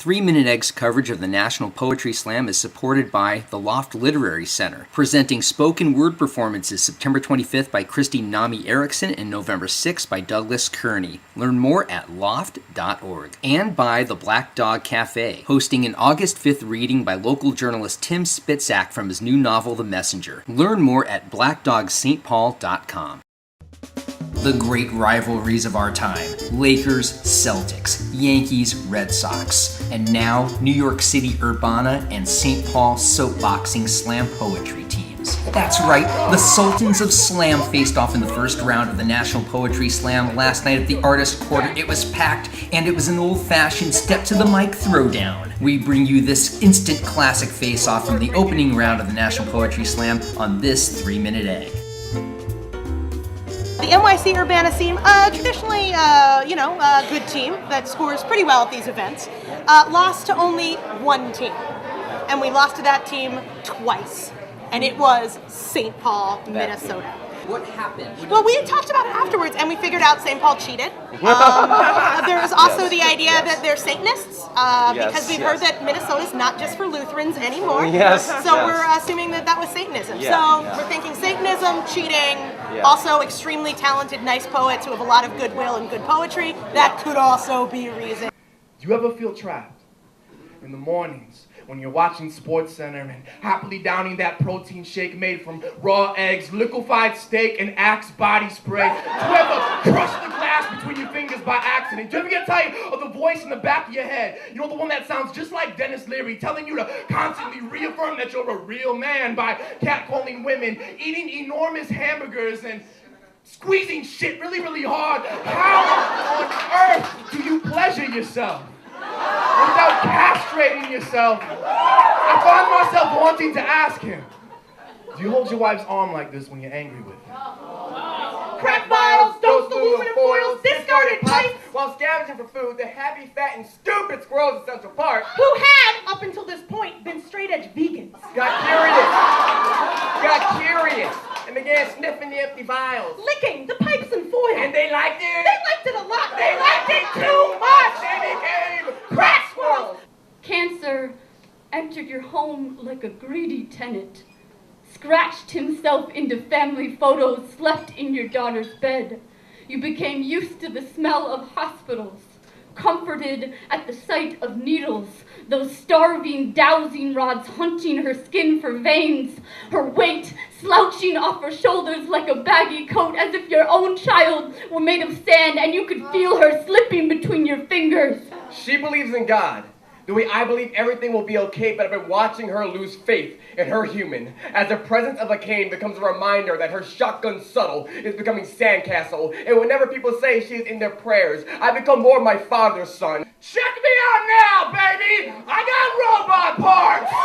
3 Minute Egg's coverage of the National Poetry Slam is supported by the Loft Literary Center, presenting spoken word performances September 25th by Christy Nami Erickson and November 6th by Douglas Kearney. Learn more at loft.org. And by the Black Dog Cafe, hosting an August 5th reading by local journalist Tim Spitzak from his new novel The Messenger. Learn more at blackdogstpaul.com. The great rivalries of our time: Lakers, Celtics, Yankees, Red Sox, and now New York City-Urbana and St. Paul soapboxing slam poetry teams. That's right, the Sultans of Slam faced off in the first round of the National Poetry Slam last night at the Artist Quarter. It was packed, and it was an old-fashioned step-to-the-mic throwdown. We bring you this instant classic face-off from the opening round of the National Poetry Slam on this 3 Minute Egg. The NYC Urbana team, traditionally, a good team that scores pretty well at these events, lost to only one team. And we lost to that team twice. And it was St. Paul, Minnesota. What happened? Well, we had talked about it afterwards, and we figured out St. Paul cheated. There was also the idea that they're Satanists, because we've heard that Minnesota's not just for Lutherans anymore. So we're assuming that that was Satanism. We're thinking Satanism, cheating, also extremely talented, nice poets who have a lot of goodwill and good poetry. That could also be a reason. Do you ever feel trapped in the mornings when you're watching SportsCenter and happily downing that protein shake made from raw eggs, liquefied steak, and Axe body spray? Do you ever crush the glass between your fingers by accident? Do you ever get tired of the voice in the back of your head? You know, the one that sounds just like Dennis Leary, telling you to constantly reaffirm that you're a real man by catcalling women, eating enormous hamburgers, and squeezing shit really, really hard. How on earth do you pleasure yourself without castrating yourself? I find myself wanting to ask him, do you hold your wife's arm like this when you're angry with her? Crack vials, dosed aluminum foils, discarded pipes. While scavenging for food, the happy, fat, and stupid squirrels in Central Park, Who had, up until this point, been straight-edge vegans. got curious, and began sniffing the empty vials. Licking the pipes and foil. And they liked it. They liked it a lot. They liked it too much. They became crack squirrels. Cancer entered your home like a greedy tenant, scratched himself into family photos, slept in your daughter's bed. You became used to the smell of hospitals, comforted at the sight of needles, those starving dowsing rods hunting her skin for veins, her weight slouching off her shoulders like a baggy coat, as if your own child were made of sand and you could feel her slipping between your fingers. She believes in God, the way I believe everything will be okay, but I've been watching her lose faith in her human, as the presence of a cane becomes a reminder that her shotgun subtle is becoming sandcastle, and whenever people say she is in their prayers, I become more my father's son. Check me out now, baby! I got robot parts! I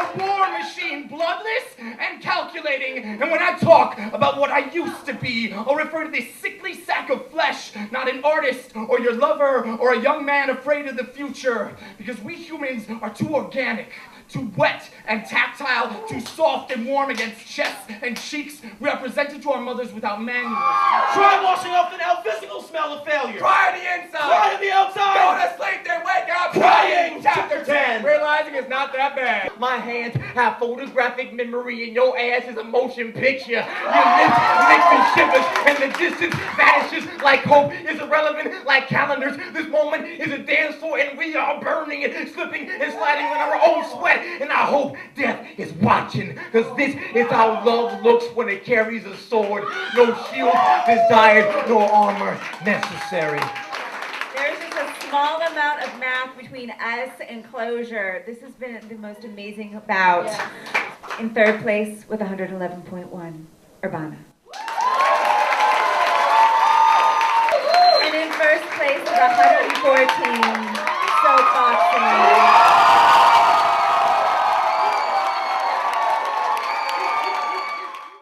will emerge a coil-wire war machine, bloodless and calculating, and when I talk about what I used to be, I'll refer to this sickly sack of flesh, not an artist or your lover or a young man afraid of the future, because we humans are too organic, too wet and tactile, too soft and warm against chests and cheeks. We are presented to our mothers without manuals. Try washing off the now physical smell of failure. Cry to the inside. Cry to the outside. Go to sleep, then wake up. Crying. Chapter 10. Realizing it's not that bad. My hands have photographic memory and your ass is a motion picture. Your lips makes me shivers and the distance vanishes like hope is irrelevant like calendars. This moment is a dance floor and we are burning and slipping and sliding in our own sweat. And I hope death is watching, because this is how love looks when it carries a sword. No shield desired, no armor necessary. There's just a small amount of math between us and closure. This has been the most amazing bout. In third place with 111.1, Urbana. And in first place with 114, Soapbox